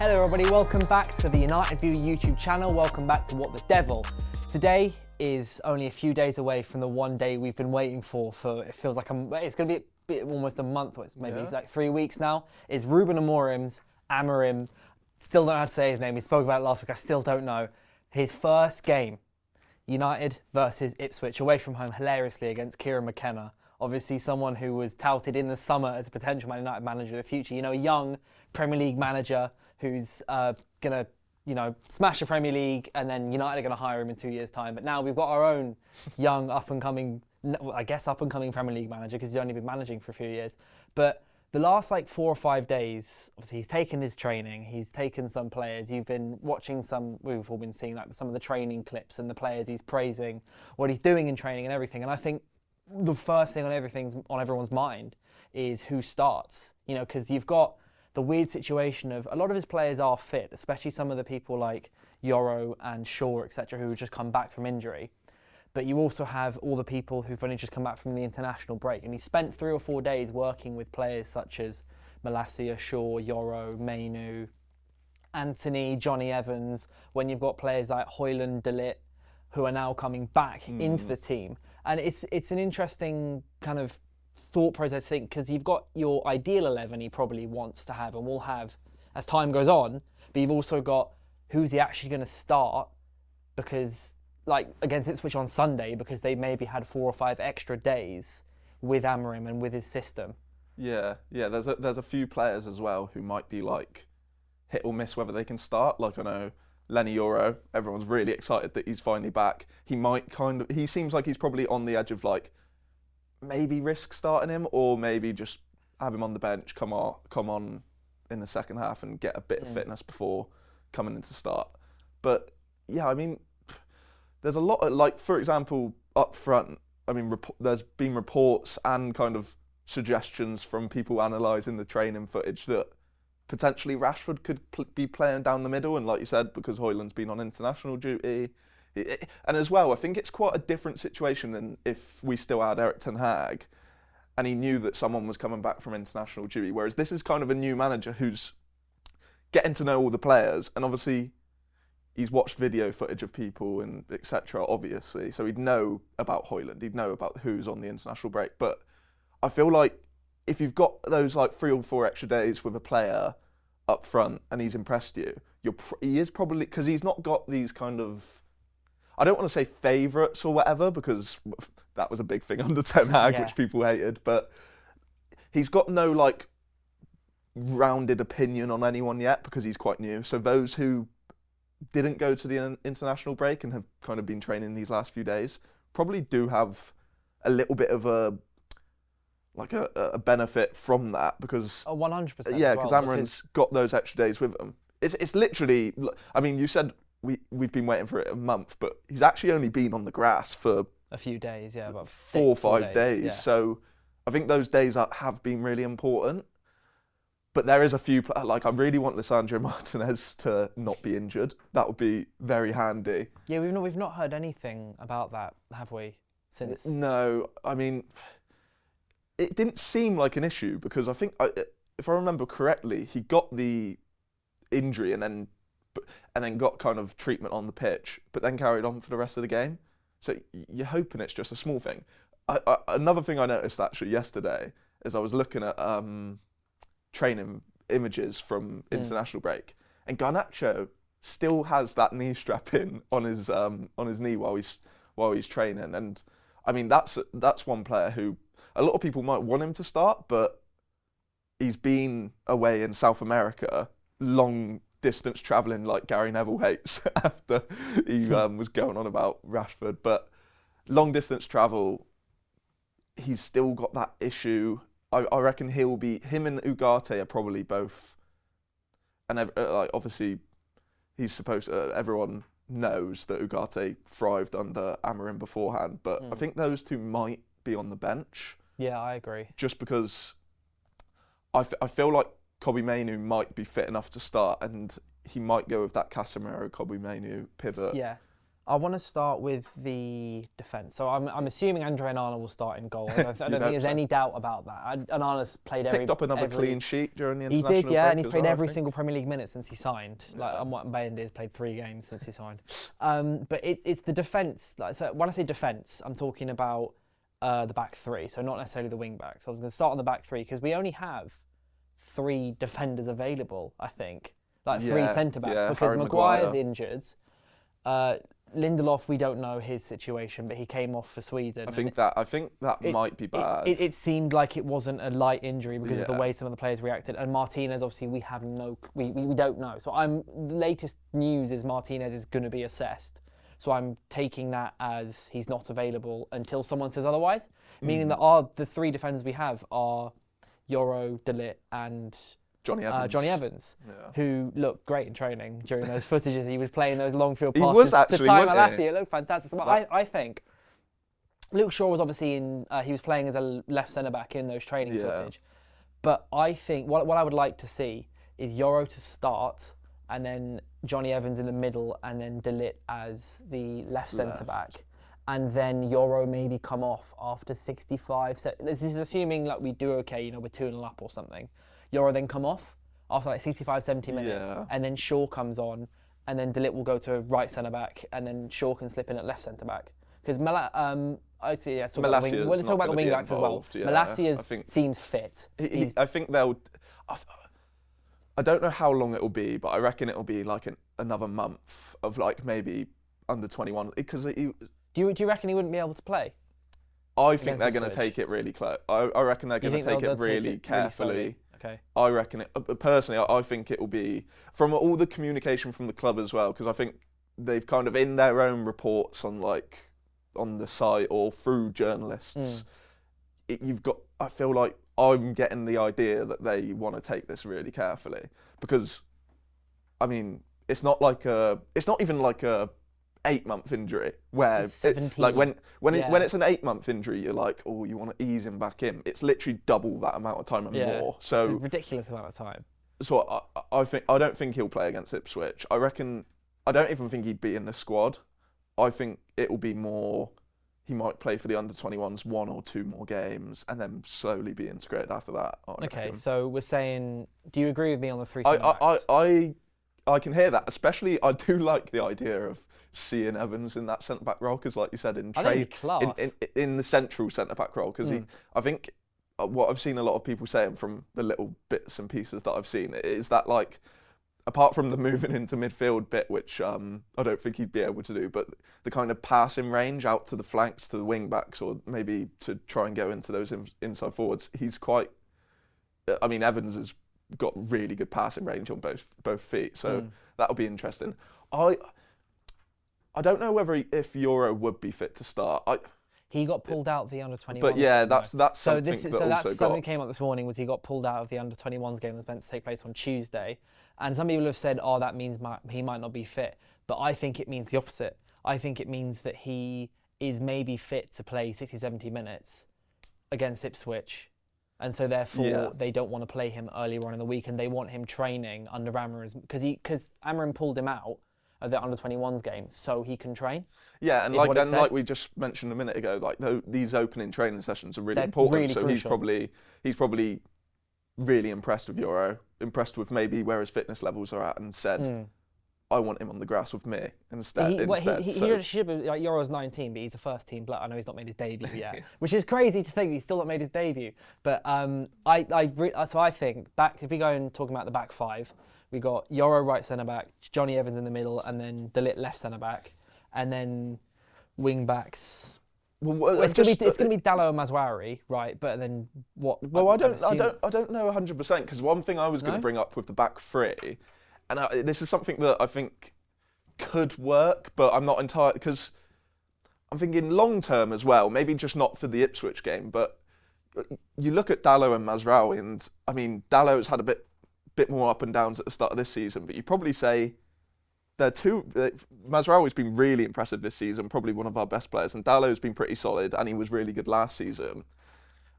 Hello everybody, welcome back to the United View YouTube channel. Welcome back to What the Devil. Today is only a few days away from the one day we've been waiting for it feels like it's going to be almost a month, or it's maybe like 3 weeks now. It's Ruben Amorim's, Amorim, still don't know how to say his name, he spoke about it last week, I still don't know. His first game, United versus Ipswich, away from home, hilariously against Kieran McKenna. Obviously someone who was touted in the summer as a potential Man United manager of the future. You know, a young Premier League manager who's going to, smash the Premier League, and then United are going to hire him in 2 years' time. But now we've got our own young, up-and-coming Premier League manager, because he's only been managing for a few years. But the last 4 or 5 days, obviously he's taken his training, he's taken some players. You've been watching we've all been seeing some of the training clips and the players he's praising, what he's doing in training and everything. And I think the first thing on everyone's mind is who starts. Because you've got the weird situation of a lot of his players are fit, especially some of the people like Yoro and Shaw, etc., who have just come back from injury. But you also have all the people who've only just come back from the international break. And he spent 3 or 4 days working with players such as Malacia, Shaw, Yoro, Mainu, Anthony, Johnny Evans, when you've got players like Højlund, De Ligt, who are now coming back into the team. And it's an interesting kind of thought process, I think, because you've got your ideal 11 he probably wants to have and will have as time goes on, but you've also got who's he actually going to start, because against Ipswich on Sunday, because they maybe had 4 or 5 extra days with Amorim and with his system. Yeah. There's a few players as well who might be hit or miss whether they can start. I know Lenny Yoro, everyone's really excited that he's finally back. He seems like he's probably on the edge of maybe risk starting him, or maybe just have him on the bench, come on in the second half and get a bit of fitness before coming into start. But yeah, there's a lot of, for example, up front, there's been reports and kind of suggestions from people analysing the training footage that potentially Rashford could be playing down the middle, and like you said, because Højlund's been on international duty. And as well, I think it's quite a different situation than if we still had Erik ten Hag and he knew that someone was coming back from international duty, whereas this is kind of a new manager who's getting to know all the players, and obviously he's watched video footage of people and etc., obviously, so he'd know about Højlund, he'd know about who's on the international break. But I feel like if you've got those 3 or 4 extra days with a player up front and he's impressed you, he is probably, because he's not got these kind of, I don't want to say favourites or whatever, because that was a big thing under Ten Hag, which people hated, but he's got no rounded opinion on anyone yet, because he's quite new. So those who didn't go to the international break and have kind of been training these last few days probably do have a little bit of a benefit from that, because 100%. Yeah, because Amorim's got those extra days with him. It's literally, you said we've been waiting for it a month, but he's actually only been on the grass for a few days, about 4 or 5 days. Yeah. So I think those days have been really important. But there is a few, I really want Lisandro Martinez to not be injured. That would be very handy. Yeah, we've not heard anything about that, have we? Since No, it didn't seem like an issue, because I think, if I remember correctly, he got the injury and then got kind of treatment on the pitch, but then carried on for the rest of the game. So you're hoping it's just a small thing. Another thing I noticed actually yesterday is I was looking at training images from international break, and Garnacho still has that knee strap in on his knee while he's training. And that's one player who a lot of people might want him to start, but he's been away in South America, long distance travelling like Gary Neville hates after he was going on about Rashford. But long distance travel, he's still got that issue. I reckon him and Ugarte are probably both, and obviously he's supposed to, everyone knows that Ugarte thrived under Amorim beforehand, but I think those two might be on the bench. Yeah, I agree. Just because I feel like Kobbie Mainoo might be fit enough to start, and he might go with that Casemiro Kobbie Mainoo pivot. Yeah, I want to start with the defence. So I'm assuming Andre Onana will start in goal. I don't think there's any doubt about that. Onana's played Picked up another clean sheet during the He international did, yeah, break and he's as played well, I every think. single Premier League minute since he signed. Like Mbaye has played 3 games since he signed. But it's the defence. Like, so when I say defence, I'm talking about the back 3. So not necessarily the wing backs. I was going to start on the back 3 because we only have 3 defenders available. I think like 3 centre backs because Harry Maguire's Maguire. injured. Lindelof, we don't know his situation, but he came off for Sweden. I think that might be bad. It seemed like it wasn't a light injury because of the Yeah. way some of the players reacted. And Martinez, obviously, we don't know. So the latest news is Martinez is going to be assessed. So I'm taking that as he's not available until someone says otherwise. Meaning that the 3 defenders we have are Yoro, De Ligt, and Johnny Evans. Yeah. who looked great in training during those footages. He was playing those long field He passes was to actually, Ty wasn't Malacia. he? It looked fantastic. So I think Luke Shaw was obviously he was playing as a left centre back in those training footage. But I think what I would like to see is Yoro to start, and then Johnny Evans in the middle, and then De Ligt as the left centre back. And then Yoro maybe come off after 65. So this is assuming like we do okay, we're 2-0 up or something. Yoro then come off after like 65, 70 minutes, and then Shaw comes on, and then De Ligt will go to right centre back, and then Shaw can slip in at left centre back. Because let's talk about the wing backs as well. Yeah, Malacia seems fit. I think they'll. I don't know how long it will be, but I reckon it will be like another month of like maybe under 21 because Do you reckon he wouldn't be able to play? I think they're going to take it really close. I reckon they're going to take it really carefully. Okay. I reckon it. Personally, I think it will be from all the communication from the club as well, because I think they've kind of in their own reports on the site or through journalists. I feel like I'm getting the idea that they want to take this really carefully because, I mean, it's not even like a 8-month injury where when it's an 8-month injury you're like, oh, you want to ease him back in. It's literally double that amount of time and more. So it's a ridiculous amount of time. So I don't think he'll play against Ipswich. I don't even think he'd be in the squad. I think it will be more. He might play for the under-21s 1 or 2 more games and then slowly be integrated after that. Okay, so we're saying, do you agree with me on the 3 centre-backs? I can hear that. Especially, I do like the idea of seeing Evans in that centre-back role because, like you said, in the central centre-back role, because I think what I've seen a lot of people saying from the little bits and pieces that I've seen is that, like, apart from the moving into midfield bit, which I don't think he'd be able to do, but the kind of passing range out to the flanks, to the wing backs, or maybe to try and go into those inside forwards, he's quite. I mean, Evans has got really good passing range on both feet, so that'll be interesting. I don't know if Yoro would be fit to start. He got pulled out of the under-21s. But yeah, that's something that came up this morning. Was he got pulled out of the under-21s game that's meant to take place on Tuesday? And some people have said, "Oh, that means he might not be fit." But I think it means the opposite. I think it means that he is maybe fit to play 60, 70 minutes against Ipswich, and so therefore they don't want to play him earlier on in the week, and they want him training under Amorim because Amorim pulled him out of the under-21s game so he can train. Yeah, and like we just mentioned a minute ago, like these opening training sessions are really important. Really so crucial. he's probably really impressed with Yoro, impressed with maybe where his fitness levels are at, and said, I want him on the grass with me instead. He should be, like, Yoro's 19, but he's a first team player. I know he's not made his debut yet, which is crazy to think he's still not made his debut. But so I think if we go and talk about the back 5, we got Yoro right centre back, Johnny Evans in the middle, and then De Ligt left centre back, and then wing backs. Well, it's going to be Dalot and Mazraoui, right? But then what? Well, I don't know 100% because one thing I was going to bring up with the back 3, and this is something that I think could work, but I'm not entirely, because I'm thinking long term as well. Maybe just not for the Ipswich game, but you look at Dalot and Mazraoui, and I mean Dalot's had a bit more up and downs at the start of this season, but you probably say Mazraoui's been really impressive this season, probably one of our best players, and Dalot's been pretty solid, and he was really good last season.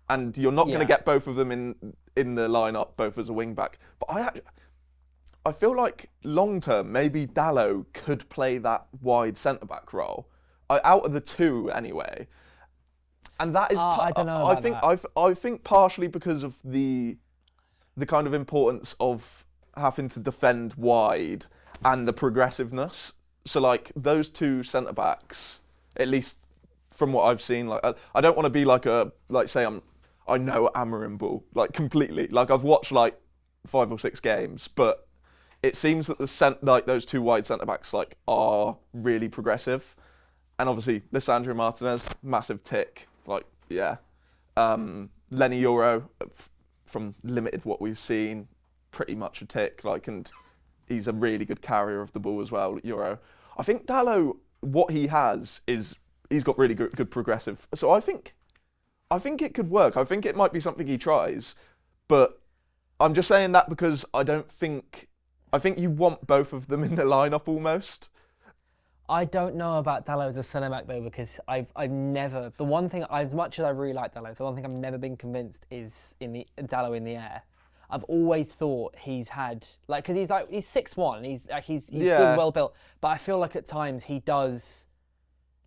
And you're not going to get both of them in the lineup, both as a wing back. But I feel like long term, maybe Dalot could play that wide centre back role, out of the two anyway. And that is, I don't know about that. I think partially because of the kind of importance of having to defend wide and the progressiveness. So like those two centre backs, at least from what I've seen, like I don't want to be I know Amorim ball like completely. Like I've watched like 5 or 6 games, but it seems that those two wide centre backs like are really progressive. And obviously Lisandro Martinez, massive tick. Like yeah, Lenny Euro, from limited what we've seen, pretty much a tick. Like, and he's a really good carrier of the ball as well. Euro, I think Dalot, what he has is he's got really good progressive. So I think it could work. I think it might be something he tries, but I'm just saying that because I think you want both of them in the lineup almost. I don't know about Dalot as a centre back though, because I've never, the one thing, as much as I really like Dalot, the one thing I've never been convinced is Dalot in the air. I've always thought he's had, like, because he's 6'1", he's good, well built, but I feel like at times he does,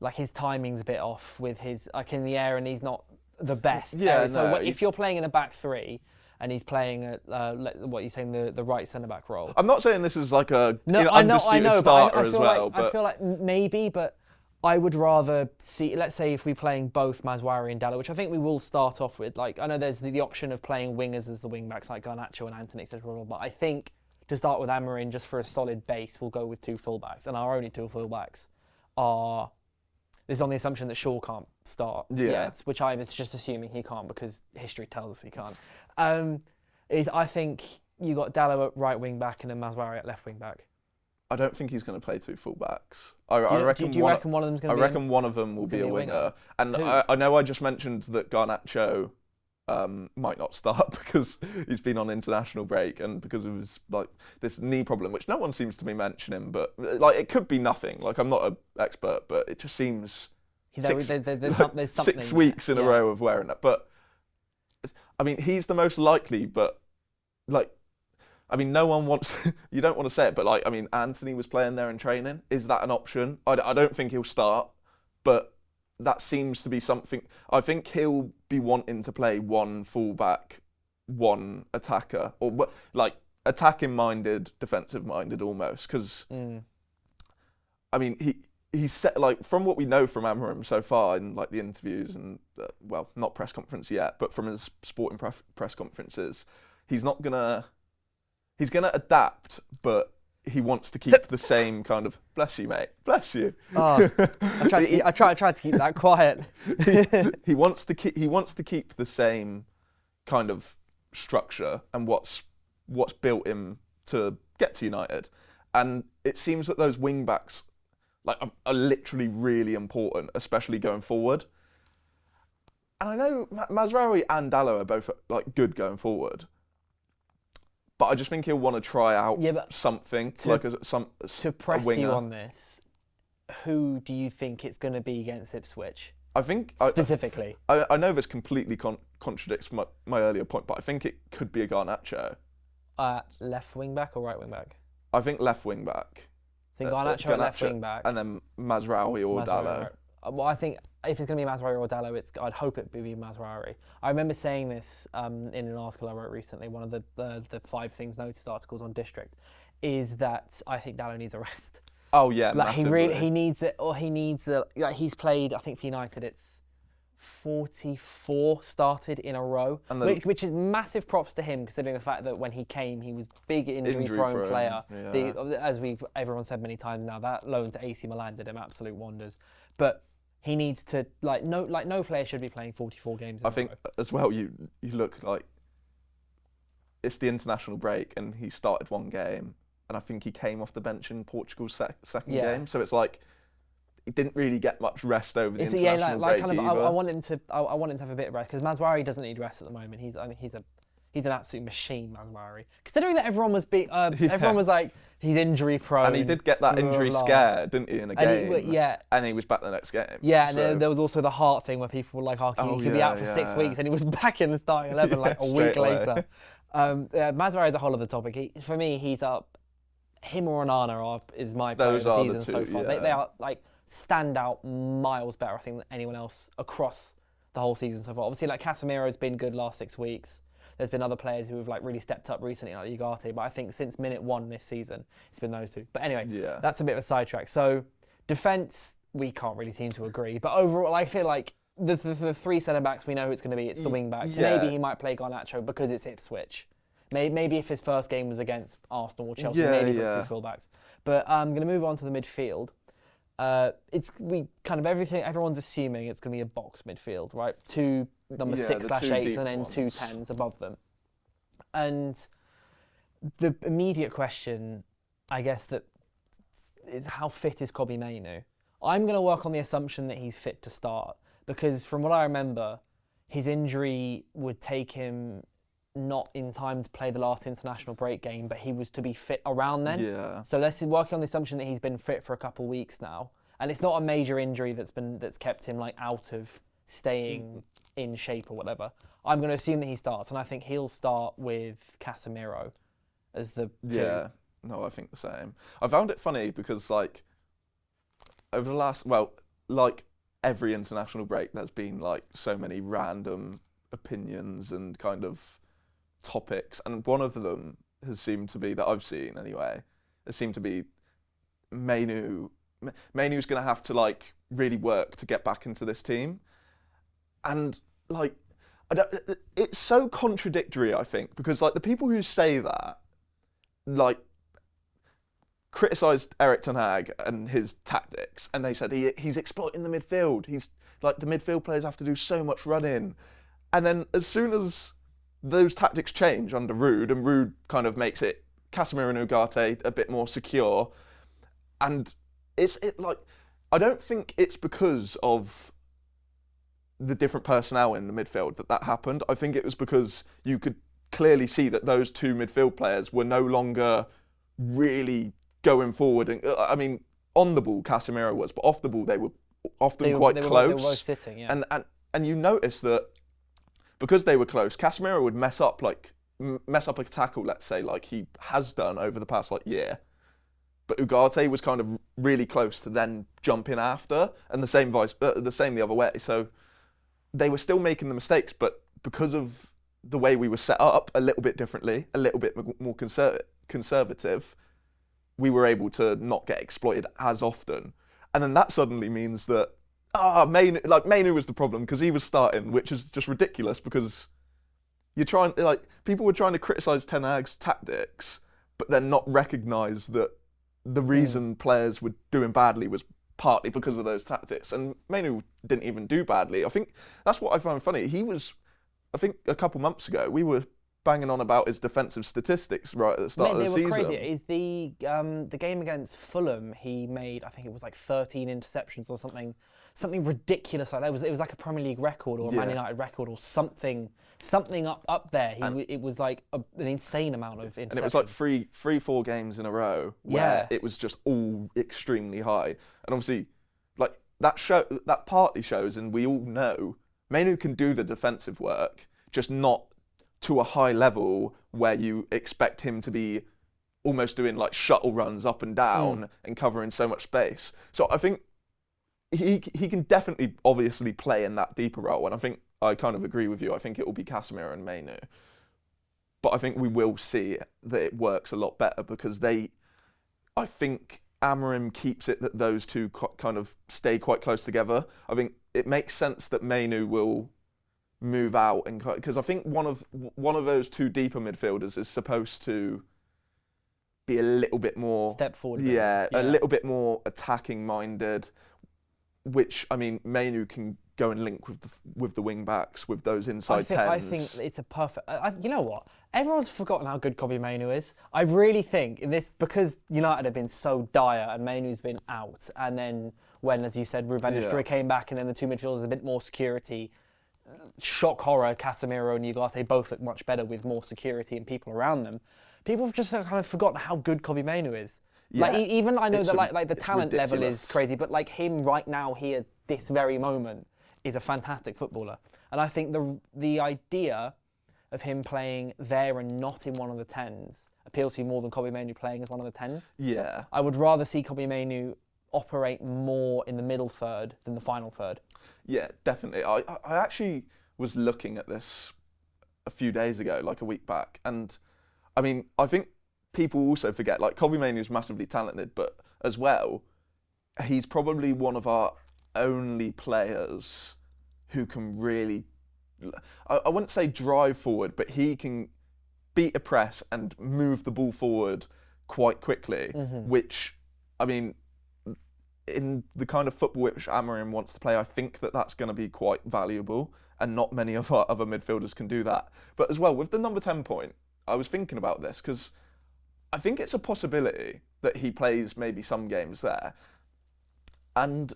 like his timing's a bit off with his, like in the air, and he's not the best. Yeah, so if you're playing in a back three, and he's playing at what you're saying, the right centre back role. I'm not saying this is like a undisputed starter as well. I feel like maybe, but I would rather see. Let's say if we're playing both Mazraoui and Dalot, which I think we will start off with. Like I know there's the option of playing wingers as the wing backs like Garnacho and Anthony, etc. But I think to start with Amorim, just for a solid base, we'll go with 2 fullbacks, and our only 2 fullbacks are. This is on the assumption that Shaw can't start yet, which I was just assuming he can't because history tells us he can't. I think you got Dalot at right wing back and then Mazraoui at left wing back. I don't think he's going to play 2 fullbacks. Do you reckon one of them's going to be? I reckon one of them will be a winger. And I know I just mentioned that Garnacho might not start because he's been on international break and because of his this knee problem, which no one seems to be mentioning. But it could be nothing. Like I'm not an expert, but it just seems there's something 6 weeks in a row of wearing that. But I mean, he's the most likely. But I mean, no one wants. You don't want to say it, but I mean, Anthony was playing there in training. Is that an option? I don't think he'll start, but that seems to be something. I think he'll be wanting to play 1 fullback, 1 attacker, or like attacking minded, defensive minded almost. Because I mean, he's set from what we know from Amorim so far in the interviews and not press conference yet, but from his sporting press conferences, he's gonna adapt, but he wants to keep the same kind of. Bless you, mate. Bless you. Oh, I tried to keep that quiet. he wants to keep the same kind of structure and what's built him to get to United, and it seems that those wing backs are literally really important, especially going forward. And I know Mazraoui and Dalot are both good going forward. But I just think he'll want to try out something to press you on this. Who do you think it's going to be against Ipswich? I think specifically. I know this completely contradicts my earlier point, but I think it could be a Garnacho. Left wing back or right wing back? I think left wing back. I think Garnacho left wing back, and then Mazraoui or Dalot. Right. Well, I think if it's going to be Mazraoui or Dalot, I'd hope it would be Mazraoui. I remember saying this in an article I wrote recently. One of the 5 things noticed articles on District is that I think Dalot needs a rest. Oh yeah, massively. he needs it, or he needs the. He's played. I think for United, it's 44 started in a row, which is massive props to him, considering the fact that when he came, he was big injury-prone player. Yeah. As everyone said many times now, that loan to AC Milan did him absolute wonders. But he needs to no player should be playing 44 games. I think as well. You look it's the international break, and he started 1 game, and I think he came off the bench in Portugal's second game. So it's he didn't really get much rest over the international break either. I want him to have a bit of rest because Mazraoui doesn't need rest at the moment. He's an absolute machine, Mazraoui. Considering that everyone was everyone was like he's injury prone, and he did get that injury scare, didn't he, in a game? And he was back the next game. Yeah, and there was also the heart thing where people were like, he could be out for 6 weeks, and he was back in the starting 11 a week later. Mazraoui is a whole other topic. For me, he's up him or Onana is my player of Those the are season the two, so far. yeah. They are like stand out miles better, I think, than anyone else across the whole season so far. Obviously, like Casemiro's been good last 6 weeks. There's been other players who have like really stepped up recently, like Ugarte, but I think since minute 1 this season, it's been those two. But anyway, that's a bit of a sidetrack. So defence, we can't really seem to agree. But overall, I feel like the 3 centre-backs, we know who it's going to be. It's the wing-backs. Yeah. Maybe he might play Garnacho because it's Ipswich. Maybe if his first game was against Arsenal or Chelsea, maybe he puts 2 full-backs. But I'm going to move on to the midfield. Everyone's assuming it's going to be a box midfield, right? 2 number 6/8s and then 2 10s above them. And the immediate question, I guess, that is how fit is Kobbie Mainoo? I'm going to work on the assumption that he's fit to start because from what I remember, his injury would take him not in time to play the last international break game, but he was to be fit around then. Yeah. So let's work on the assumption that he's been fit for a couple of weeks now, and it's not a major injury that's kept him like out of staying in shape or whatever. I'm going to assume that he starts, and I think he'll start with Casemiro as the 2. Yeah. No, I think the same. I found it funny because like over the last, like every international break, there's been like so many random opinions and kind of topics, and one of them has seemed to be, that I've seen anyway, it seemed to be Mainoo's going to have to like really work to get back into this team, and like it's so contradictory, I think, because like the people who say that like criticised Erik ten Hag and his tactics, and they said he's exploiting the midfield. He's like, the midfield players have to do so much running, and then as soon as those tactics change under Ruud, and Ruud kind of makes it Casemiro and Ugarte a bit more secure, and I don't think it's because of the different personnel in the midfield that happened. I think it was because you could clearly see that those 2 midfield players were no longer really going forward. And I mean, on the ball, Casemiro was, but off the ball, they were often quite close. They were both sitting, yeah. And you notice that because they were close, Casemiro would mess up a tackle, let's say, like he has done over the past year. But Ugarte was kind of really close to then jump in after, and the same the other way. So they were still making the mistakes, but because of the way we were set up a little bit differently, a little bit more conservative, we were able to not get exploited as often. And then that suddenly means that Mainoo was the problem because he was starting, which is just ridiculous because people were trying to criticise Ten Hag's tactics, but then not recognise that the reason players were doing badly was partly because of those tactics. And Mainoo didn't even do badly. I think that's what I found funny. I think a couple months ago, we were banging on about his defensive statistics right at the start of the season. They were crazy. Is the game against Fulham, he made, I think it was like 13 interceptions or something ridiculous like that. It was like a Premier League record or a Man United record or something up there. It was like an insane amount of interceptions. And it was like 3-4 games in a row where it was just all extremely high. And obviously, like that partly shows, and we all know, Mainoo can do the defensive work, just not to a high level where you expect him to be almost doing like shuttle runs up and down and covering so much space. So I think he can definitely obviously play in that deeper role, and I think I kind of agree with you. I think it will be Casemiro and Mainoo. But I think we will see that it works a lot better because I think Amorim keeps it that those two kind of stay quite close together. I think it makes sense that Mainoo will move out, and because I think one of those 2 deeper midfielders is supposed to be a little bit more step forward. A little bit more attacking minded. Which I mean, Mainoo can go and link with the wing backs with those inside tens. I think it's a perfect. You know what? Everyone's forgotten how good Kobbie Mainoo is. I really think in this, because United have been so dire and Mainoo's been out, and then when, as you said, Ruud van Nistelrooy came back, and then the 2 midfielders a bit more security. Shock horror, Casemiro and Ugarte both look much better with more security and people around them. People have just kind of forgotten how good Kobbie Mainoo is. Yeah, like even I know that like the talent ridiculous. level is crazy, but like him right now here, this very moment, is a fantastic footballer. And I think the idea of him playing there and not in one of the 10s appeals to you more than Kobbie Mainoo playing as one of the 10s. Yeah. I would rather see Kobbie Mainoo operate more in the middle third than the final third. Yeah, definitely. I actually was looking at this a few days ago, like a week back, and I mean, I think people also forget, like, Kobbie Mainoo is massively talented, but as well, he's probably one of our only players who can really, I wouldn't say drive forward, but he can beat a press and move the ball forward quite quickly, which, I mean, in the kind of football which Amorim wants to play, I think that that's going to be quite valuable, and not many of our other midfielders can do that. But as well, with the number 10 point, I was thinking about this because I think it's a possibility that he plays maybe some games there. And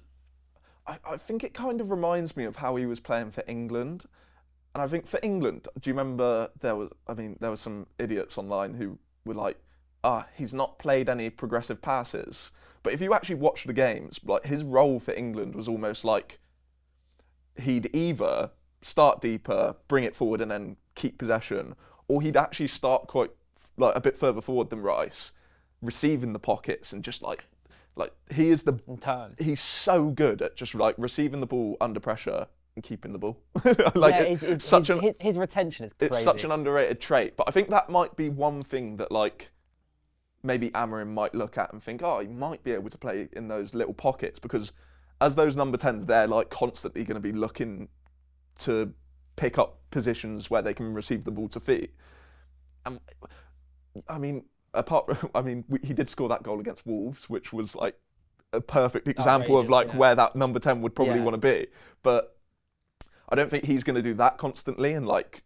I think it kind of reminds me of how he was playing for England. And I think for England, do you remember there was some idiots online who were like, he's not played any progressive passes. But if you actually watch the games, like, his role for England was almost like he'd either start deeper, bring it forward and then keep possession, or he'd actually start quite like a bit further forward than Rice, receiving the pockets and just like he is the turn. He's so good at just like receiving the ball under pressure and keeping the ball. His retention is crazy. It's such an underrated trait, but I think that might be one thing that, like, maybe Amorim might look at and think, he might be able to play in those little pockets, because as those number 10s, they're like constantly going to be looking to pick up positions where they can receive the ball to feet. And I mean, he did score that goal against Wolves, which was like a perfect example of like where that number 10 would probably want to be. But I don't think he's going to do that constantly and like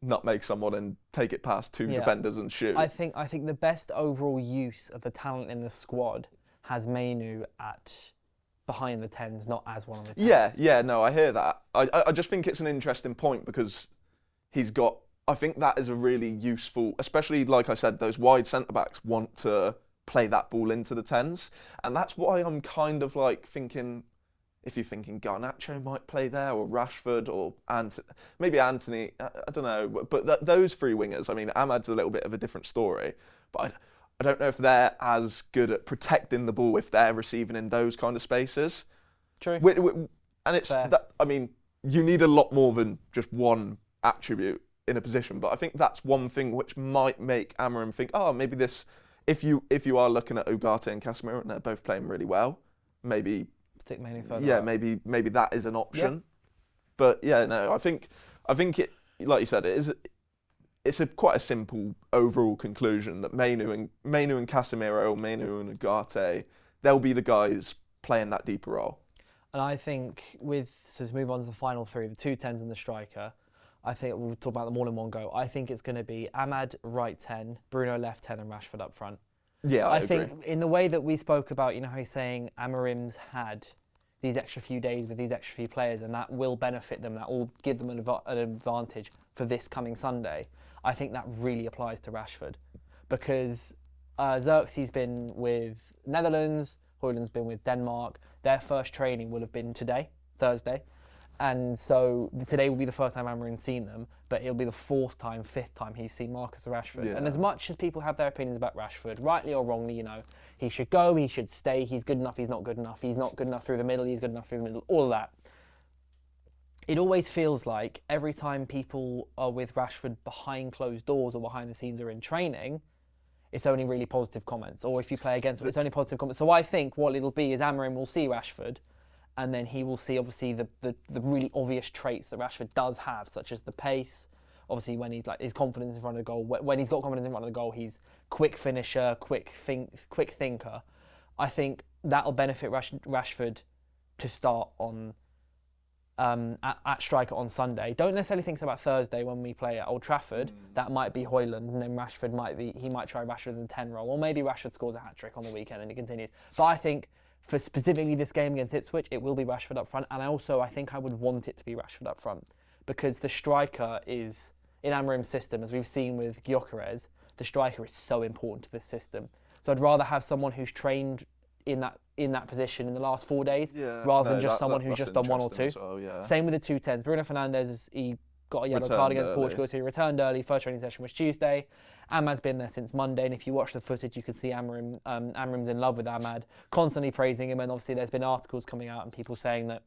nutmeg someone and take it past two defenders and shoot. I think the best overall use of the talent in the squad has Mainoo at behind the 10s, not as one of the 10s. No, I hear that. I just think it's an interesting point because he's got, I think that is a really useful, especially like I said, those wide centre-backs want to play that ball into the 10s. And that's why I'm kind of like thinking, if you're thinking Garnacho might play there, or Rashford, or maybe Anthony, I don't know. But those three wingers, I mean, Ahmad's a little bit of a different story. But I don't know if they're as good at protecting the ball if they're receiving in those kind of spaces. True. And it's, I mean, you need a lot more than just one attribute in a position. But I think that's one thing which might make Amorim think, maybe this, if you are looking at Ugarte and Casemiro and they're both playing really well, maybe stick Mainoo further. Yeah, maybe that is an option. Yeah. But yeah, no, I think it, like you said, it's quite a simple overall conclusion that Mainoo and Casemiro, or Mainoo and Ugarte, they'll be the guys playing that deeper role. And I think to move on to the final three, the two 10s and the striker, I think we'll talk about them all in one go. I think it's going to be Ahmad right 10, Bruno left 10 and Rashford up front. Yeah, I agree. think in the way that we spoke about, how he's saying Amorim's had these extra few days with these extra few players and that will benefit them, that will give them an advantage for this coming Sunday. I think that really applies to Rashford because Xerxes been with Netherlands, Højlund's been with Denmark. Their first training will have been today, Thursday. And so today will be the first time Amorim's seen them, but it'll be the fifth time he's seen Marcus Rashford. Yeah. And as much as people have their opinions about Rashford, rightly or wrongly, he should go, he should stay, he's good enough, he's not good enough through the middle, he's good enough through the middle, all of that. It always feels like every time people are with Rashford behind closed doors or behind the scenes or in training, it's only really positive comments. Or if you play against him, it's only positive comments. So I think what it'll be is Amorim will see Rashford, and then he will see, obviously, the really obvious traits that Rashford does have, such as the pace. Obviously, when he's his confidence in front of the goal. When he's got confidence in front of the goal, he's quick finisher, quick thinker. I think that'll benefit Rashford to start on at striker on Sunday. Don't necessarily think so about Thursday when we play at Old Trafford. That might be Højlund, and then Rashford might try Rashford in the 10 role, or maybe Rashford scores a hat-trick on the weekend and he continues. But I think for specifically this game against Ipswich, it will be Rashford up front, and I think I would want it to be Rashford up front because the striker is, in Amorim's system, as we've seen with Gyökeres, the striker is so important to this system. So I'd rather have someone who's trained in that position in the last 4 days, rather than just someone who's just done one or two. Well, yeah. Same with the two 10s. Bruno Fernandes, he got a yellow card against Portugal, so he returned early. First training session was Tuesday. Ahmad's been there since Monday, and if you watch the footage, you can see Amorim's in love with Ahmad, constantly praising him, and obviously there's been articles coming out and people saying that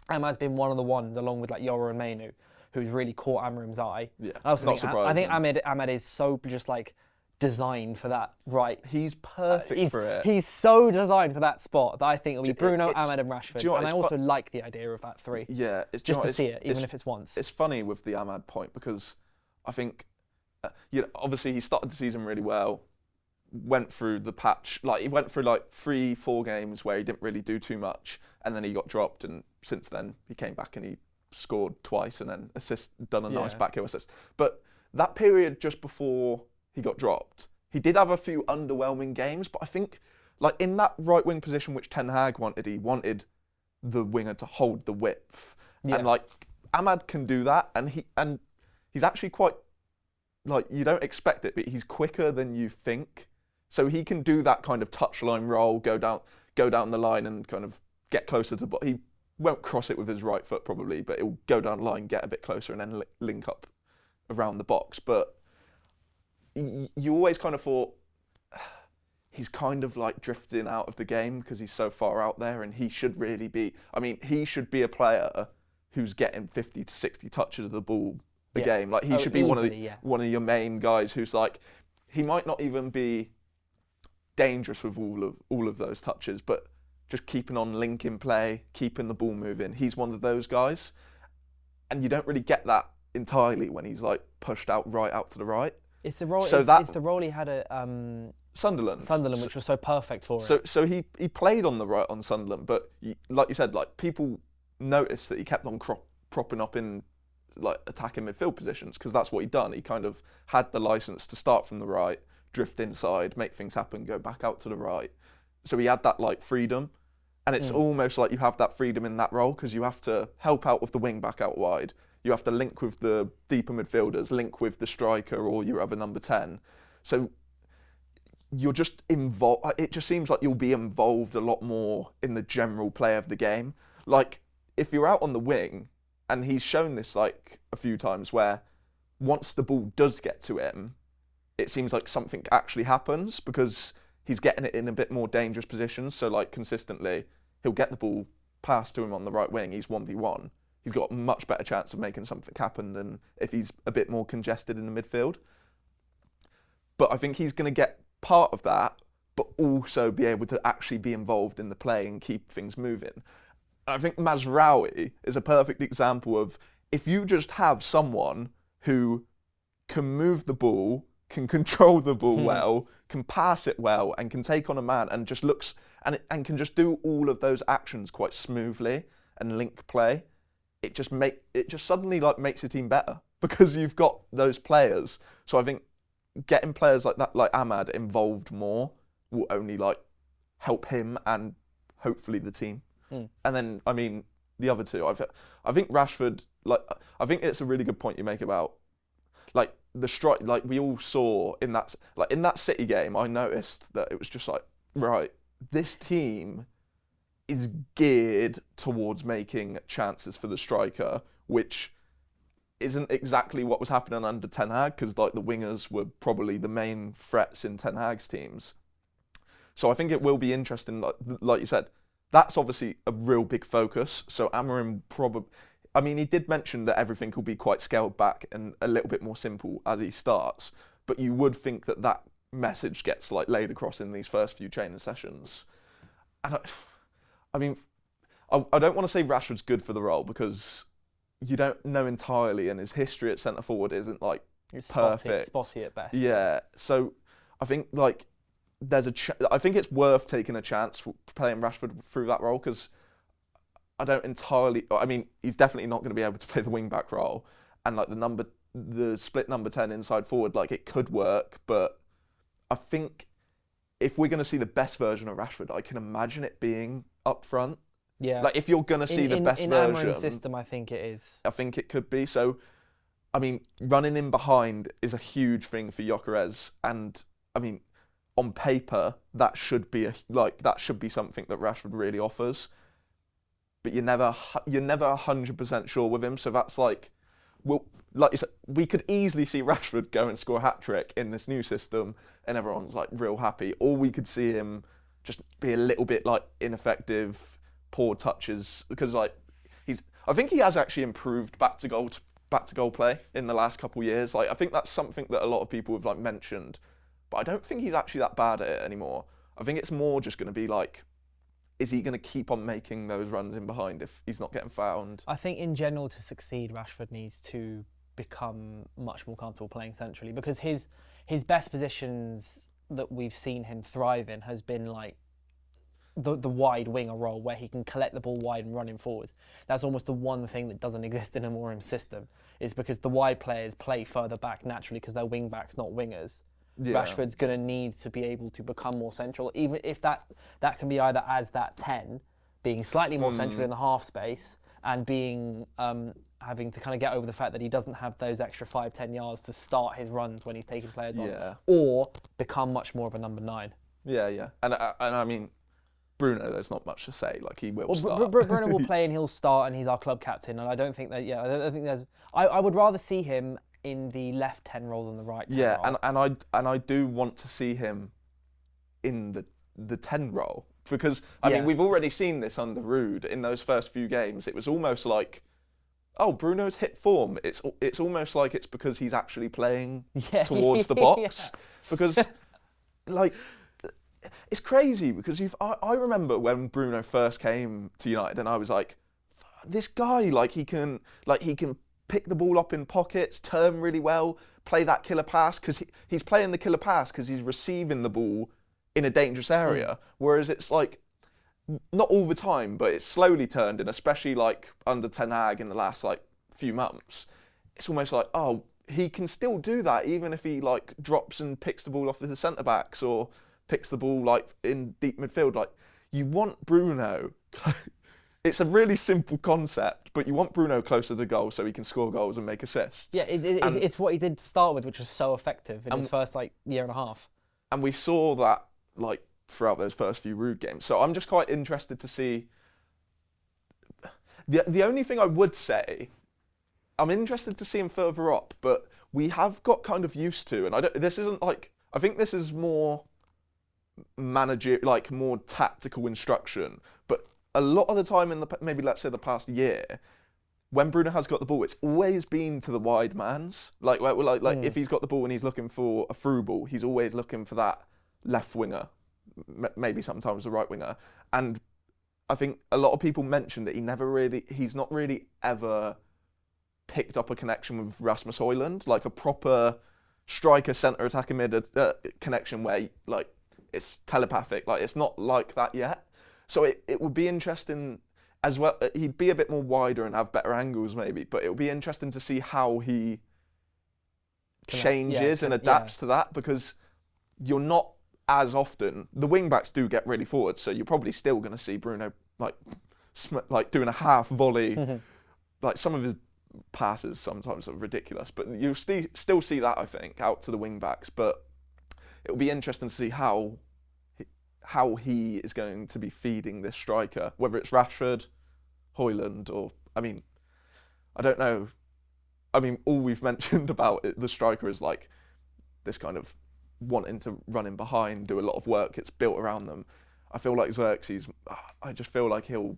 Ahmad's been one of the ones, along with like Yoro and Mainu, who's really caught Amorim's eye. Yeah, I also not surprising. I think Ahmad is so just like designed for that, right? He's perfect for it. He's so designed for that spot that I think it'll be Bruno, Ahmad and Rashford. And I also like the idea of that three. Yeah. Just to see it, even if it's once. It's funny with the Ahmad point because I think, obviously he started the season really well, went through the patch, like he went through like 3-4 games where he didn't really do too much, and then he got dropped, and since then he came back and he scored twice and then done a nice back heel assist. But that period just before he got dropped, he did have a few underwhelming games, but I think like in that right wing position which Ten Hag wanted, he wanted the winger to hold the width. And like Ahmad can do that, and he's actually quite, like, you don't expect it, but he's quicker than you think. So he can do that kind of touchline roll, go down the line and kind of get closer to, but he won't cross it with his right foot probably, but he'll go down the line, get a bit closer and then link up around the box. But you always kind of thought he's kind of like drifting out of the game because he's so far out there, and he should really be, he should be a player who's getting 50 to 60 touches of the ball a game. Like he should be easily, one of your main guys who's like, he might not even be dangerous with all of those touches, but just keeping on linking play, keeping the ball moving. He's one of those guys, and you don't really get that entirely when he's like pushed out to the right. It's the role. It's the role he had at Sunderland, which was so perfect for him. So he played on the right on Sunderland, but like you said, like people noticed that he kept on propping up in like attacking midfield positions because that's what he'd done. He kind of had the license to start from the right, drift inside, make things happen, go back out to the right. So he had that like freedom, and it's almost like you have that freedom in that role because you have to help out with the wing back out wide. You have to link with the deeper midfielders, link with the striker or your other number 10. So you're just involved. It just seems like you'll be involved a lot more in the general play of the game. Like if you're out on the wing, and he's shown this like a few times where once the ball does get to him, it seems like something actually happens because he's getting it in a bit more dangerous positions. So like consistently, he'll get the ball passed to him on the right wing. He's 1v1. He's got a much better chance of making something happen than if he's a bit more congested in the midfield. But I think he's going to get part of that, but also be able to actually be involved in the play and keep things moving. I think Mazraoui is a perfect example of if you just have someone who can move the ball, can control the ball well, can pass it well, and can take on a man and just looks and can just do all of those actions quite smoothly and link play. It just suddenly like makes a team better because you've got those players. So I think getting players like that, like Ahmad, involved more will only like help him and hopefully the team. And then the other two, I think Rashford, like I think it's a really good point you make about like the strike. Like we all saw in that City game, I noticed that it was just like, right, this team is geared towards making chances for the striker, which isn't exactly what was happening under Ten Hag because like the wingers were probably the main threats in Ten Hag's teams. So I think it will be interesting, like you said. That's obviously a real big focus. So Amorim he did mention that everything will be quite scaled back and a little bit more simple as he starts. But you would think that message gets like laid across in these first few training sessions. And I don't want to say Rashford's good for the role because you don't know entirely, and his history at centre forward isn't like it's perfect, spotty at best. Yeah. So I think like. I think it's worth taking a chance for playing Rashford through that role because I don't entirely. He's definitely not going to be able to play the wing back role, and like the split number 10 inside forward, like it could work, but I think if we're going to see the best version of Rashford, I can imagine it being up front. Yeah. Like if you're going to see the best in version, Amorim's system, I think it is. I think it could be. So, running in behind is a huge thing for Gyökeres, and on paper, that should be something that Rashford really offers, but you're never 100% sure with him. So that's like like you said, we could easily see Rashford go and score a hat-trick in this new system and everyone's like real happy, or we could see him just be a little bit like ineffective, poor touches, because like I think he has actually improved back to goal play in the last couple of years. Like I think that's something that a lot of people have like mentioned, but I don't think he's actually that bad at it anymore. I think it's more just going to be like, is he going to keep on making those runs in behind if he's not getting found? I think in general to succeed, Rashford needs to become much more comfortable playing centrally, because his best positions that we've seen him thrive in has been like the wide winger role, where he can collect the ball wide and run in forwards. That's almost the one thing that doesn't exist in Amorim's system, is because the wide players play further back naturally because they're wing backs, not wingers. Yeah. Rashford's going to need to be able to become more central, even if that can be either as that 10, being slightly more central in the half space, and being having to kind of get over the fact that he doesn't have those extra 5-10 yards to start his runs when he's taking players on, or become much more of a number 9. Yeah. And I mean, Bruno, there's not much to say. Like, he will start. Bruno will play and he'll start, and he's our club captain. And I don't think that. Yeah, I don't think there's. I would rather see him in the left 10 role than the right 10 role. Yeah, and I do want to see him in the 10 role, because I mean, we've already seen this under Rude in those first few games. It was almost like, oh, Bruno's hit form. It's almost like it's because he's actually playing towards the box, because like. It's crazy, because I remember when Bruno first came to United, and I was like, this guy, like he can pick the ball up in pockets, turn really well, play that killer pass, because he's playing the killer pass because he's receiving the ball in a dangerous area. Whereas it's like, not all the time, but it's slowly turned, and especially like under Ten Hag in the last like few months, it's almost like, oh, he can still do that even if he like drops and picks the ball off the centre backs, or picks the ball like in deep midfield. Like, you want Bruno. It's a really simple concept, but you want Bruno closer to goal so he can score goals and make assists. Yeah, it's what he did to start with, which was so effective in his first like year and a half. And we saw that like throughout those first few Rude games. So I'm just quite interested to see. The only thing I would say, I'm interested to see him further up, but we have got kind of used to, and this isn't like, I think this is more manager, like more tactical instruction, but a lot of the time in maybe let's say the past year, when Bruno has got the ball, it's always been to the wide mans. Like if he's got the ball and he's looking for a through ball, he's always looking for that left winger, maybe sometimes the right winger. And I think a lot of people mentioned that he's not really ever picked up a connection with Rasmus Højlund, like a proper striker centre attacker mid connection where like it's telepathic. Like, it's not like that yet. So it would be interesting as well. He'd be a bit more wider and have better angles maybe, but it would be interesting to see how he changes and adapts to that, because you're not as often, the wing backs do get really forward, so you're probably still going to see Bruno like doing a half volley. Like, some of his passes sometimes are ridiculous, but you'll still see that, I think, out to the wing backs. But it'll be interesting to see how he is going to be feeding this striker, whether it's Rashford, Højlund, or, I mean, I don't know. I mean, all we've mentioned about the striker is like this kind of wanting to run in behind, do a lot of work. It's built around them. I feel like Xerxes, I just feel like he'll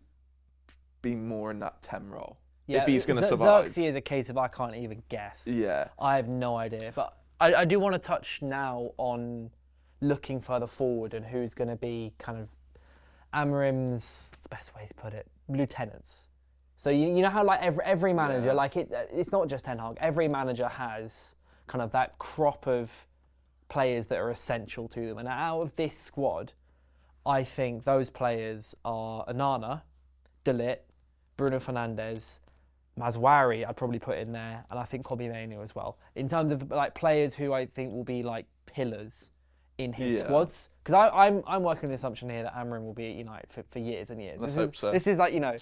be more in that 10 role. Yeah, if he's going to survive. Xerxes is a case of I can't even guess. Yeah. I have no idea. But I do want to touch now on looking further forward and who's going to be kind of Amorim's, the best way to put it, lieutenants. So you know how like every manager, like it's not just Ten Hag, every manager has kind of that crop of players that are essential to them. And out of this squad, I think those players are Onana, De Ligt, Bruno Fernandes, Mazwari I'd probably put in there, and I think Kobbie Mainoo as well. In terms of like players who I think will be like pillars in his squads. Because I'm working on the assumption here that Amorim will be at United for years and years. Let's hope so. This is like, you know,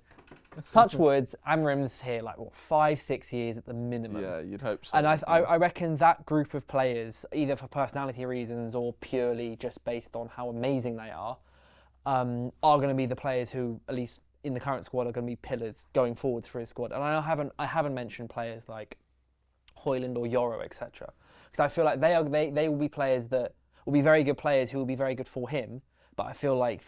touch words, Amorim's here like, what, 5-6 years at the minimum. Yeah, you'd hope so. And I reckon that group of players, either for personality reasons or purely just based on how amazing they are going to be the players who, at least in the current squad, are going to be pillars going forwards for his squad. And I haven't mentioned players like Højlund or Euro, etc. Because I feel like they will be players that will be very good players who will be very good for him. But I feel like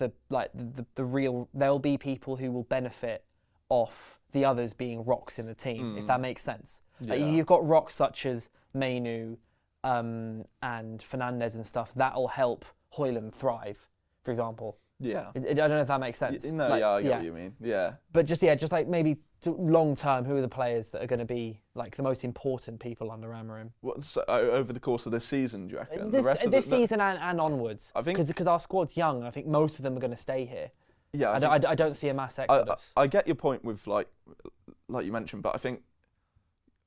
there'll be people who will benefit off the others being rocks in the team, if that makes sense. Yeah. Like you've got rocks such as Mainu and Fernandes and stuff that'll help Højlund thrive, for example. Yeah. I don't know if that makes sense. No, like, I get what you mean. Yeah. But just like maybe long term, who are the players that are going to be like the most important people under Amorim? So, over the course of this season, do you reckon? This season and onwards. I think because our squad's young. I think most of them are going to stay here. Yeah. I don't see a mass exodus. I get your point with like you mentioned, but I think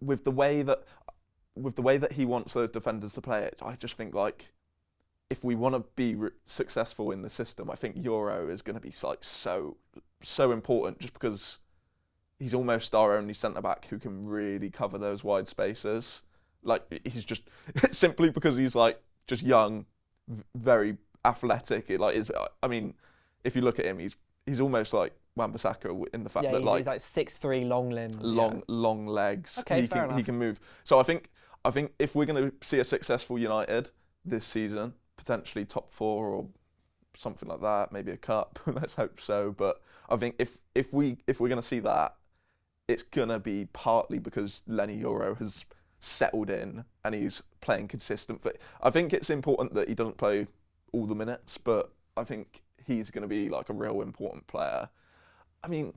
with the way that he wants those defenders to play it, I just think like if we want to be successful in the system, I think Euro is going to be like so important, just because he's almost our only centre back who can really cover those wide spaces. Like he's just simply because he's like just young, very athletic. I mean, if you look at him, he's almost like Wan-Bissaka in the fact that he's like 6'3", long limbs, long legs. Okay, he can move. So I think if we're going to see a successful United this season, potentially top 4 or something like that, maybe a cup. Let's hope so. But I think if we're going to see that, it's going to be partly because Lenny Euro has settled in and he's playing consistent. I think it's important that he doesn't play all the minutes, but I think he's going to be like a real important player. I mean,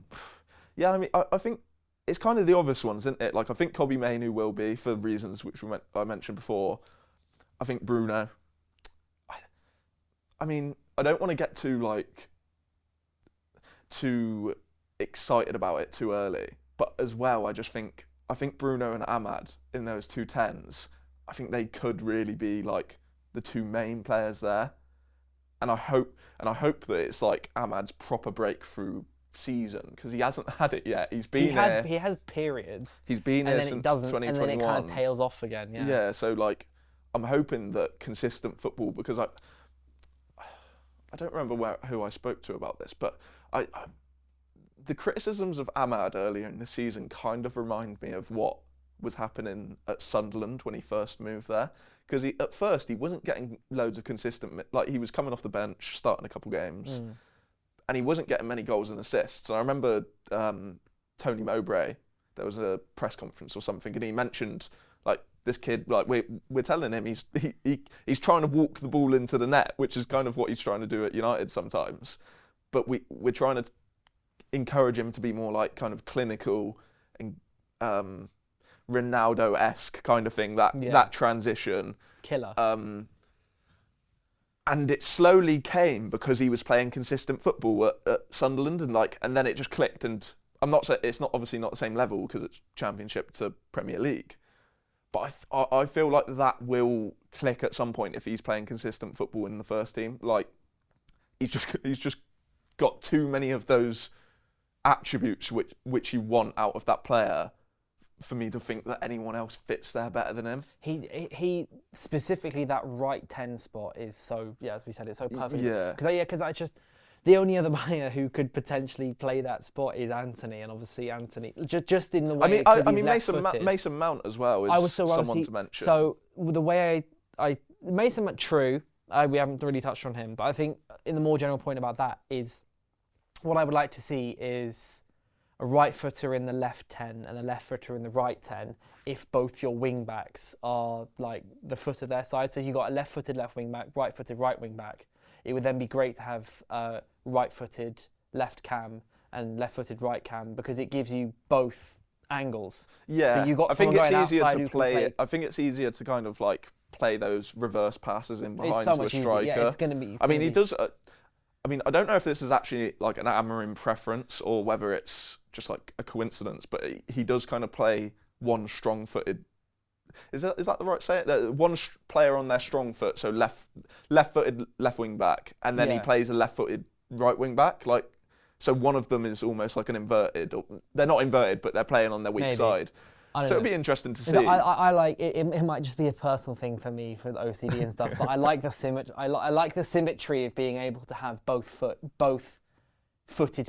yeah, I think it's kind of the obvious ones, isn't it? Like I think Kobbie Mainoo will be, for reasons which I mentioned before. I think Bruno. I mean, I don't want to get too excited about it too early, but as well, I think Bruno and Ahmad in those 2 10s, I think they could really be like the 2 main players there, and I hope that it's like Ahmad's proper breakthrough season, because he hasn't had it yet. He has periods. He's been here since 2021, and then it kind of tails off again. Yeah. So like, I'm hoping that consistent football, because I don't remember who I spoke to about this, but the criticisms of Ahmad earlier in the season kind of remind me of what was happening at Sunderland when he first moved there. Because at first he wasn't getting loads of consistent, like he was coming off the bench, starting a couple games, and he wasn't getting many goals and assists. And I remember Tony Mowbray, there was a press conference or something, and he mentioned like this kid, like we're telling him he's trying to walk the ball into the net, which is kind of what he's trying to do at United sometimes. But we're trying to encourage him to be more like kind of clinical and Ronaldo-esque kind of thing, that transition. Killer. And it slowly came because he was playing consistent football at Sunderland, and then it just clicked. And I'm not saying it's obviously not the same level because it's Championship to Premier League, but I feel like that will click at some point if he's playing consistent football in the first team. Like he's just got too many of those attributes which you want out of that player for me to think that anyone else fits there better than him. He specifically, that right 10 spot is so, as we said, it's so perfect. Yeah. Because I just, the only other player who could potentially play that spot is Anthony, and obviously Anthony, just in the way. I mean Mason Mount as well is someone to mention. So the way Mason Mount, true, we haven't really touched on him, but I think in the more general point about that is, what I would like to see is a right footer in the left 10 and a left footer in the right 10 if both your wing backs are like the foot of their side. So if you've got a left-footed left wing back, right-footed right wing back, it would then be great to have right-footed left cam and left-footed right cam, because it gives you both angles. Yeah, so you got I think it's easier to play. I think it's easier to kind of like play those reverse passes in behind to a striker. Yeah, it's going to be. He does. I don't know if this is actually like an Amorim preference or whether it's just like a coincidence, but he does kind of play one strong-footed. Is that the right say? One player on their strong foot, so left-footed left wing back, and then he plays a left-footed right wing back. Like, so one of them is almost like an inverted. Or they're not inverted, but they're playing on their weak side. So it'd be interesting to see. I like it. It might just be a personal thing for me for the OCD and stuff, but I like the symmetry. I like the symmetry of being able to have both-footed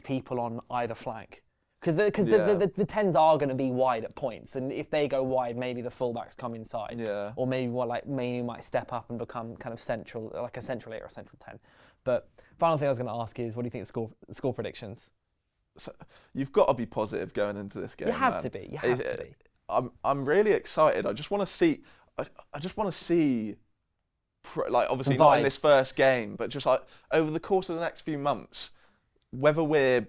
people on either flank, Because the 10s are going to be wide at points, and if they go wide, maybe the fullbacks come inside. Yeah. Or maybe Manu might step up and become kind of central, like a central 8 or a central 10. But final thing I was going to ask is, what do you think of score predictions? So you've got to be positive going into this game. You have to be. You have to be. I'm really excited. I just want to see. I just want to see. Like obviously not in this first game, but just like over the course of the next few months, whether we're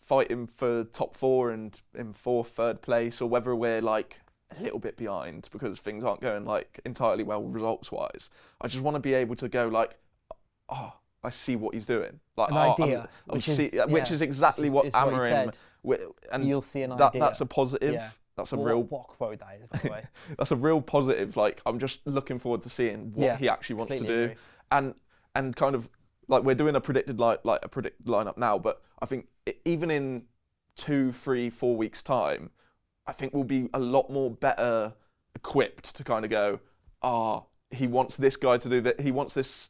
fighting for top 4 and in 4th, 3rd place, or whether we're like a little bit behind because things aren't going like entirely well results-wise. I just want to be able to go like, oh, I see what he's doing. Like an idea, which is exactly what Amorim. And you'll see an idea. That's a positive. Yeah. That's a what quote that is, by the way. That's a real positive. Like I'm just looking forward to seeing what he actually wants to do, agree. and kind of like we're doing a predicted lineup now. But I think even in 2, 3, 4 weeks time, I think we'll be a lot more better equipped to kind of go, he wants this guy to do that. He wants this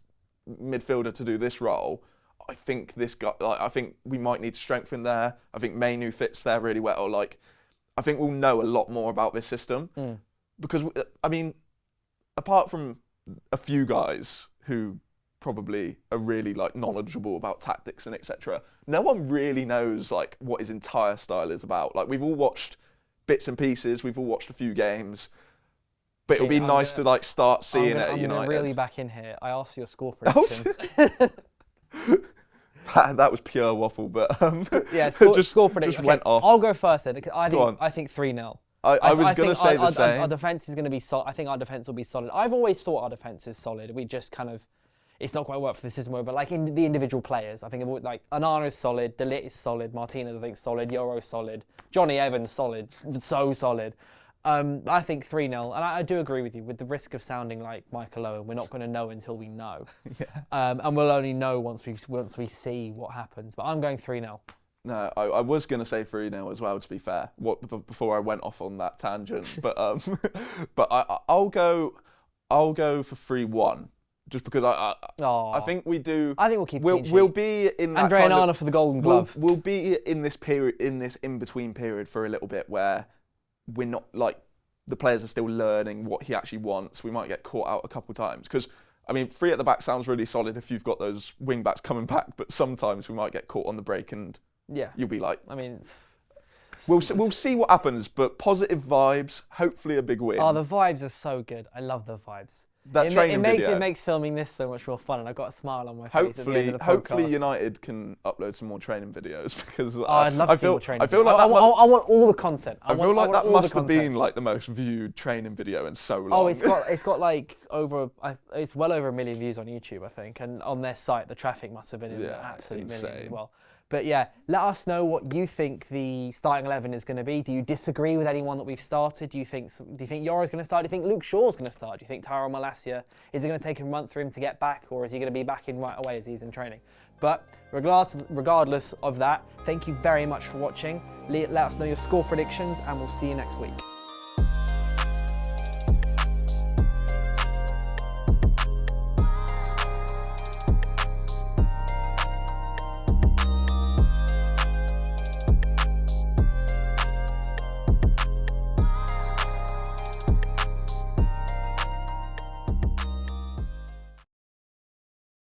midfielder to do this role. I think this guy. I think we might need to strengthen there. I think Manu fits there really well. Like. I think we'll know a lot more about this system because, I mean, apart from a few guys who probably are really like knowledgeable about tactics and etc., no one really knows like what his entire style is about. Like we've all watched bits and pieces, we've all watched a few games, but it'll be nice to like start seeing it at United. I'm really back in here. I asked your score predictions. That was pure waffle, but score prediction. Just went off. I'll go first then. I think 3-0. I was going to say the same. Our defence is going to be solid. I think our defence will be solid. I've always thought our defence is solid. We just kind of, it's not quite worked for the system, but like in the individual players, I think like Onana is solid, De Ligt is solid, Martinez I think solid, Yoro's solid, Johnny Evans solid, so solid. I think 3-0, and I do agree with you. With the risk of sounding like Michael Owen, we're not going to know until we know, and we'll only know once we see what happens. But I'm going 3-0. No, I was going to say 3-0 as well. To be fair, before I went off on that tangent, but I'll go for 3-1. Just because I think we do. I think we'll keep. We'll be in that Andre Onana for the Golden Glove. We'll be in this period, in this in-between period for a little bit where we're not like the players are still learning what he actually wants. We might get caught out a couple times because I mean, 3 at the back sounds really solid if you've got those wing backs coming back, but sometimes we might get caught on the break and you'll be like, I mean, we'll see what happens, but positive vibes. Hopefully a big win. Oh, the vibes are so good. I love the vibes. It makes filming this so much more fun, and I've got a smile on my face at the end of the podcast. Hopefully United can upload some more training videos because I'd love to see more training. I feel like I want all the content. I feel like that must have been like the most viewed training video in so long. Oh, it's got like it's well over 1 million views on YouTube, I think, and on their site the traffic must have been in the absolute millions as well. But yeah, let us know what you think the starting 11 is going to be. Do you disagree with anyone that we've started? Do you think Yoro's going to start? Do you think Luke Shaw's going to start? Do you think Tyrell Malacia, is it going to take a month for him to get back, or is he going to be back in right away as he's in training? But regardless of that, thank you very much for watching. Let us know your score predictions, and we'll see you next week.